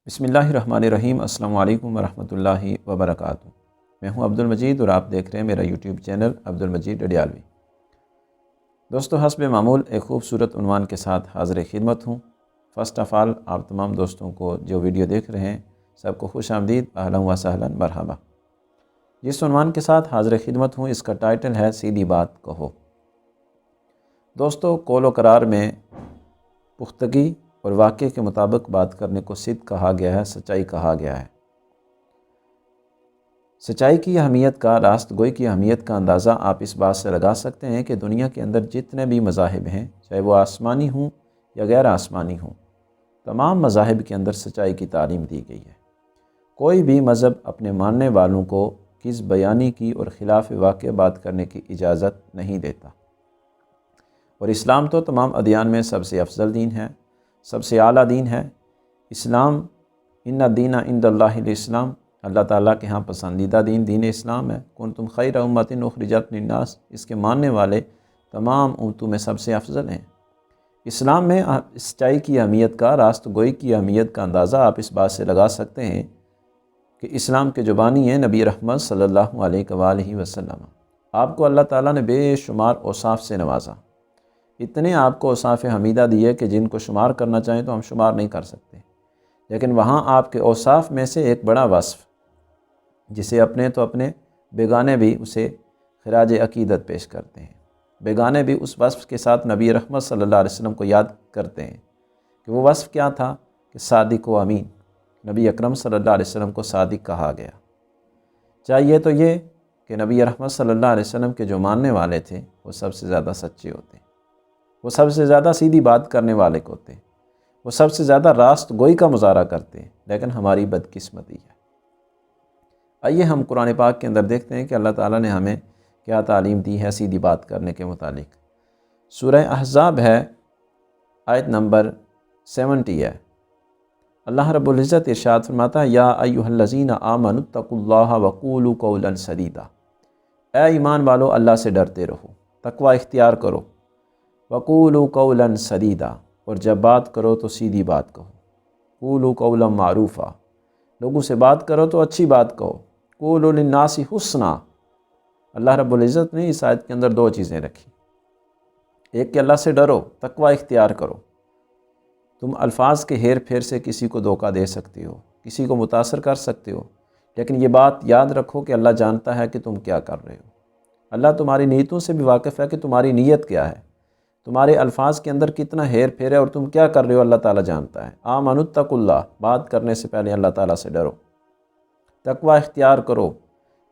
بسم اللہ الرحمن الرحیم۔ السلام علیکم ورحمۃ اللہ وبرکاتہ۔ میں ہوں عبد المجید اور آپ دیکھ رہے ہیں میرا یوٹیوب چینل عبد المجید ڈڈیالوی۔ دوستو، حسب معمول ایک خوبصورت عنوان کے ساتھ حاضر خدمت ہوں۔ فرسٹ آف آل آپ تمام دوستوں کو جو ویڈیو دیکھ رہے ہیں سب کو خوش آمدید، اہلا و سہلا، مرحبا۔ جس عنوان کے ساتھ حاضر خدمت ہوں اس کا ٹائٹل ہے سیدھی بات کہو۔ دوستو، قول و قرار میں پختگی اور واقعے کے مطابق بات کرنے کو صدق کہا گیا ہے، سچائی کہا گیا ہے۔ سچائی کی اہمیت کا، راست گوئی کی اہمیت کا اندازہ آپ اس بات سے لگا سکتے ہیں کہ دنیا کے اندر جتنے بھی مذاہب ہیں، چاہے وہ آسمانی ہوں یا غیر آسمانی ہوں، تمام مذاہب کے اندر سچائی کی تعلیم دی گئی ہے۔ کوئی بھی مذہب اپنے ماننے والوں کو کذب بیانی کی اور خلاف واقع بات کرنے کی اجازت نہیں دیتا، اور اسلام تو تمام ادیان میں سب سے افضل دین ہے، سب سے اعلیٰ دین ہے۔ اسلام، ان الدین عند اللہ الاسلام، اللہ تعالیٰ کے ہاں پسندیدہ دین دین اسلام ہے۔ کنتم خیر امۃ اخرجت للناس، اس کے ماننے والے تمام امتوں میں سب سے افضل ہیں۔ اسلام میں سچائی کی اہمیت کا، راست گوئی کی اہمیت کا اندازہ آپ اس بات سے لگا سکتے ہیں کہ اسلام کے جو بانی ہیں نبی رحمت صلی اللہ علیہ وآلہ وسلم، آپ کو اللہ تعالیٰ نے بے شمار اوصاف سے نوازا۔ اتنے آپ کو اوصاف حمیدہ دیے کہ جن کو شمار کرنا چاہیں تو ہم شمار نہیں کر سکتے، لیکن وہاں آپ کے اوصاف میں سے ایک بڑا وصف، جسے اپنے تو اپنے بیگانے بھی اسے خراج عقیدت پیش کرتے ہیں، بیگانے بھی اس وصف کے ساتھ نبی رحمت صلی اللہ علیہ وسلم کو یاد کرتے ہیں کہ وہ وصف کیا تھا کہ صادق و امین۔ نبی اکرم صلی اللہ علیہ وسلم کو صادق کہا گیا۔ چاہیے تو یہ کہ نبی رحمت صلی اللہ علیہ وسلم کے جو ماننے والے تھے وہ سب سے زیادہ سچے ہوتے، وہ سب سے زیادہ سیدھی بات کرنے والے ہوتے، وہ سب سے زیادہ راست گوئی کا مظاہرہ کرتے، لیکن ہماری بدقسمتی ہے۔ آئیے ہم قرآن پاک کے اندر دیکھتے ہیں کہ اللہ تعالیٰ نے ہمیں کیا تعلیم دی ہے سیدھی بات کرنے کے متعلق۔ سورہ احزاب ہے، آیت نمبر 70 ہے۔ اللہ رب العزت ارشاد فرماتا ہے، یا ایھا الذین آمنوا اتقوا اللہ وقولوا قولا سدیدا، اے ایمان والو اللہ سے ڈرتے رہو، تقوی اختیار کرو، وقولوا قولا سدیدا، اور جب بات کرو تو سیدھی بات کہو، قولوا قولا معروفا، لوگوں سے بات کرو تو اچھی بات کہو، قولوا للناس حسنا۔ اللہ رب العزت نے اس آیت کے اندر دو چیزیں رکھی، ایک کہ اللہ سے ڈرو، تقوی اختیار کرو۔ تم الفاظ کے ہیر پھیر سے کسی کو دھوکہ دے سکتے ہو، کسی کو متاثر کر سکتے ہو، لیکن یہ بات یاد رکھو کہ اللہ جانتا ہے کہ تم کیا کر رہے ہو۔ اللہ تمہاری نیتوں سے بھی واقف ہے کہ تمہاری نیت کیا ہے، تمہارے الفاظ کے اندر کتنا ہیر پھیر ہے اور تم کیا کر رہے ہو، اللہ تعالیٰ جانتا ہے۔ آمنوا اتقوا اللہ، بات کرنے سے پہلے اللہ تعالیٰ سے ڈرو، تقوی اختیار کرو،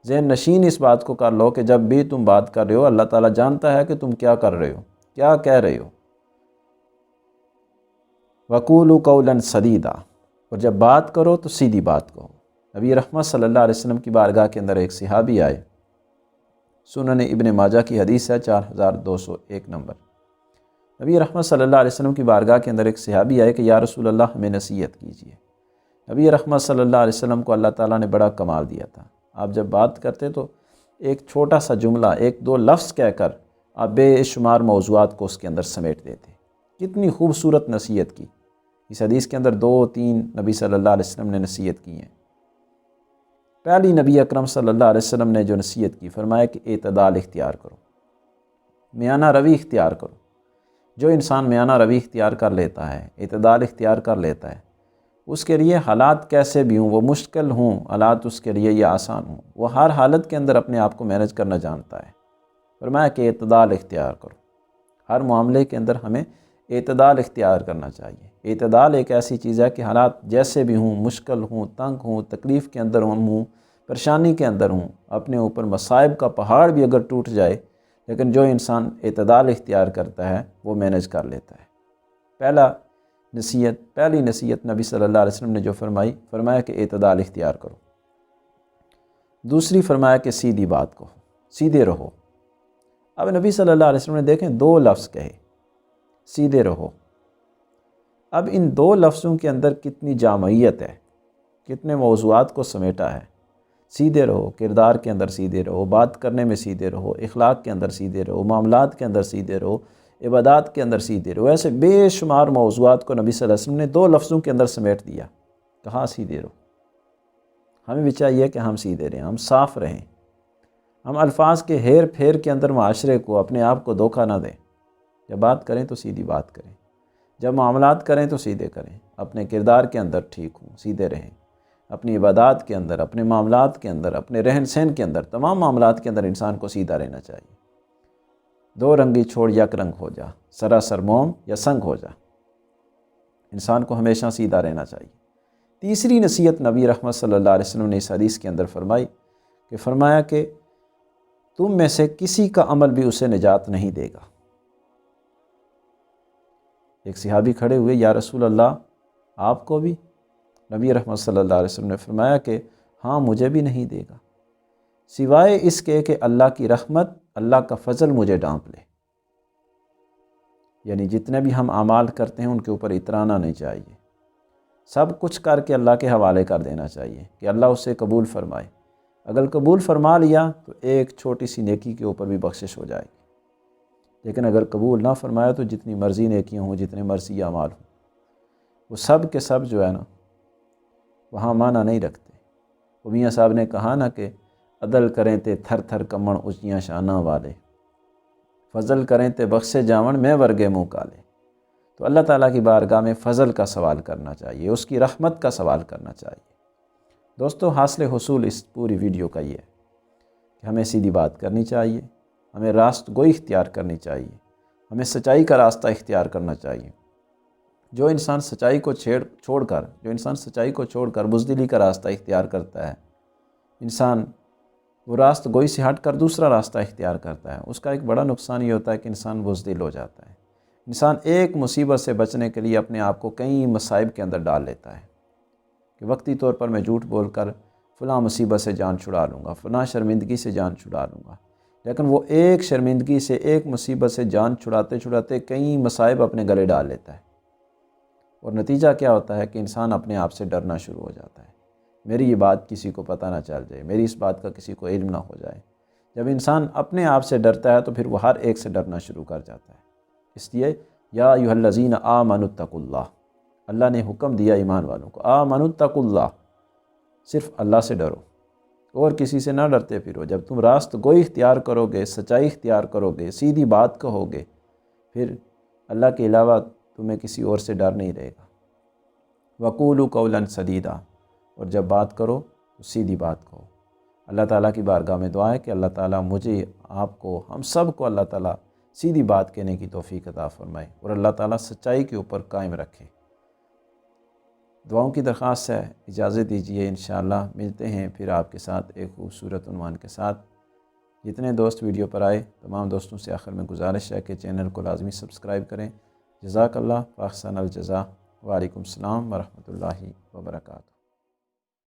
ذہن نشین اس بات کو کر لو کہ جب بھی تم بات کر رہے ہو اللہ تعالیٰ جانتا ہے کہ تم کیا کر رہے ہو، کیا کہہ رہے ہو۔ وقولوا قولا سدیدا، اور جب بات کرو تو سیدھی بات کہو۔ نبی رحمت صلی اللہ علیہ وسلم کی بارگاہ کے اندر ایک صحابی آئے، سنن ابن ماجہ کی حدیث ہے 4201 نمبر۔ نبی رحمت صلی اللہ علیہ وسلم کی بارگاہ کے اندر ایک صحابی آئے کہ یا رسول اللہ ہمیں نصیحت کیجیے۔ نبی رحمت صلی اللہ علیہ وسلم کو اللہ تعالیٰ نے بڑا کمال دیا تھا، آپ جب بات کرتے تو ایک چھوٹا سا جملہ، ایک دو لفظ کہہ کر آپ بے شمار موضوعات کو اس کے اندر سمیٹ دیتے۔ کتنی خوبصورت نصیحت کی۔ اس حدیث کے اندر 2-3 نبی صلی اللہ علیہ وسلم نے نصیحت کی ہیں۔ پہلی نبی اکرم صلی اللہ علیہ وسلم نے جو نصیحت کی، فرمایا کہ اعتدال اختیار کرو، میانہ روی اختیار کرو۔ جو انسان میانہ روی اختیار کر لیتا ہے، اعتدال اختیار کر لیتا ہے، اس کے لیے حالات کیسے بھی ہوں، وہ مشکل ہوں حالات اس کے لیے یا آسان ہوں، وہ ہر حالت کے اندر اپنے آپ کو مینج کرنا جانتا ہے۔ فرمایا کہ اعتدال اختیار کرو۔ ہر معاملے کے اندر ہمیں اعتدال اختیار کرنا چاہیے۔ اعتدال ایک ایسی چیز ہے کہ حالات جیسے بھی ہوں، مشکل ہوں، تنگ ہوں، تکلیف کے اندر ہم ہوں، پریشانی کے اندر ہوں، اپنے اوپر مصائب کا پہاڑ بھی اگر ٹوٹ جائے، لیکن جو انسان اعتدال اختیار کرتا ہے وہ مینج کر لیتا ہے۔ پہلی نصیحت نبی صلی اللہ علیہ وسلم نے جو فرمائی، فرمایا کہ اعتدال اختیار کرو۔ دوسری فرمایا کہ سیدھی بات کہو، سیدھے رہو۔ اب نبی صلی اللہ علیہ وسلم نے دیکھیں 2 لفظ کہے، سیدھے رہو۔ اب ان 2 لفظوں کے اندر کتنی جامعیت ہے، کتنے موضوعات کو سمیٹا ہے۔ سیدھے رہو، کردار کے اندر سیدھے رہو، بات کرنے میں سیدھے رہو، اخلاق کے اندر سیدھے رہو، معاملات کے اندر سیدھے رہو، عبادات کے اندر سیدھے رہو۔ ایسے بے شمار موضوعات کو نبی صلی اللہ علیہ وسلم نے 2 لفظوں کے اندر سمیٹ دیا۔ کہاں سیدھے رہو؟ ہمیں بھی چاہیے کہ ہم سیدھے رہیں، ہم صاف رہیں، ہم الفاظ کے ہیر پھیر کے اندر معاشرے کو، اپنے آپ کو دھوکہ نہ دیں۔ جب بات کریں تو سیدھی بات کریں، جب معاملات کریں تو سیدھے کریں، اپنے کردار کے اندر ٹھیک ہوں، سیدھے رہیں، اپنی عبادات کے اندر، اپنے معاملات کے اندر، اپنے رہن سہن کے اندر، تمام معاملات کے اندر انسان کو سیدھا رہنا چاہیے۔ دو رنگی چھوڑ یک رنگ ہو جا، سراسر موم یا سنگ ہو جا۔ انسان کو ہمیشہ سیدھا رہنا چاہیے۔ تیسری نصیحت نبی رحمت صلی اللہ علیہ وسلم نے اس حدیث کے اندر فرمایا کہ تم میں سے کسی کا عمل بھی اسے نجات نہیں دے گا۔ ایک صحابی کھڑے ہوئے، یا رسول اللہ آپ کو بھی؟ نبی رحمت صلی اللہ علیہ وسلم نے فرمایا کہ ہاں مجھے بھی نہیں دے گا، سوائے اس کے کہ اللہ کی رحمت، اللہ کا فضل مجھے ڈانپ لے۔ یعنی جتنے بھی ہم اعمال کرتے ہیں ان کے اوپر اترانا نہیں چاہیے، سب کچھ کر کے اللہ کے حوالے کر دینا چاہیے کہ اللہ اسے قبول فرمائے۔ اگر قبول فرما لیا تو ایک چھوٹی سی نیکی کے اوپر بھی بخشش ہو جائے گی، لیکن اگر قبول نہ فرمایا تو جتنی مرضی نیکیاں ہوں، جتنے مرضی اعمال ہوں، وہ سب کے سب جو ہے نا وہاں معنی نہیں رکھتے۔ وہ میاں صاحب نے کہا نا کہ عدل کریں تے تھر تھر کمن اچیاں شاناں والے، فضل کریں تے بخشے جاون میں ورگے منہ کالے۔ تو اللہ تعالیٰ کی بارگاہ میں فضل کا سوال کرنا چاہیے، اس کی رحمت کا سوال کرنا چاہیے۔ دوستو، حاصل حصول اس پوری ویڈیو کا یہ ہے کہ ہمیں سیدھی بات کرنی چاہیے، ہمیں راست گوئی اختیار کرنی چاہیے، ہمیں سچائی کا راستہ اختیار کرنا چاہیے۔ جو انسان سچائی کو چھوڑ کر بزدلی کا راستہ اختیار کرتا ہے، انسان وہ راست گوئی سے ہٹ کر دوسرا راستہ اختیار کرتا ہے، اس کا ایک بڑا نقصان یہ ہوتا ہے کہ انسان بزدل ہو جاتا ہے۔ انسان ایک مصیبت سے بچنے کے لیے اپنے آپ کو کئی مصائب کے اندر ڈال لیتا ہے کہ وقتی طور پر میں جھوٹ بول کر فلاں مصیبت سے جان چھڑا لوں گا، فلاں شرمندگی سے جان چھڑا لوں گا، لیکن وہ ایک شرمندگی سے، ایک مصیبت سے جان چھڑاتے چھڑاتے کئی مصائب اپنے گلے ڈال لیتا ہے، اور نتیجہ کیا ہوتا ہے کہ انسان اپنے آپ سے ڈرنا شروع ہو جاتا ہے۔ میری یہ بات کسی کو پتہ نہ چل جائے، میری اس بات کا کسی کو علم نہ ہو جائے۔ جب انسان اپنے آپ سے ڈرتا ہے تو پھر وہ ہر ایک سے ڈرنا شروع کر جاتا ہے۔ اس لیے یا ایھا الذین آمنوا اتقوا اللہ، اللہ نے حکم دیا ایمان والوں کو، آمنوا اتقوا اللہ، صرف اللہ سے ڈرو اور کسی سے نہ ڈرتے پھرو۔ جب تم راست گوئی اختیار کرو گے، سچائی اختیار کرو گے، سیدھی بات کہو گے، پھر اللہ کے علاوہ تمہیں کسی اور سے ڈر نہیں رہے گا۔ وقولوا قولا سدیدا، اور جب بات کرو تو سیدھی بات کہو۔ اللہ تعالیٰ کی بارگاہ میں دعا ہے کہ اللہ تعالیٰ مجھے، آپ کو، ہم سب کو اللہ تعالیٰ سیدھی بات کہنے کی توفیق عطا فرمائے اور اللہ تعالیٰ سچائی کے اوپر قائم رکھے۔ دعاؤں کی درخواست ہے، اجازت دیجیے، انشاءاللہ ملتے ہیں پھر آپ کے ساتھ ایک خوبصورت عنوان کے ساتھ۔ جتنے دوست ویڈیو پر آئے تمام دوستوں سے آخر میں گزارش ہے کہ چینل کو لازمی سبسکرائب کریں۔ جزاک اللہ، فاحسن الجزا، وعلیکم السلام ورحمۃ اللہ وبرکاتہ۔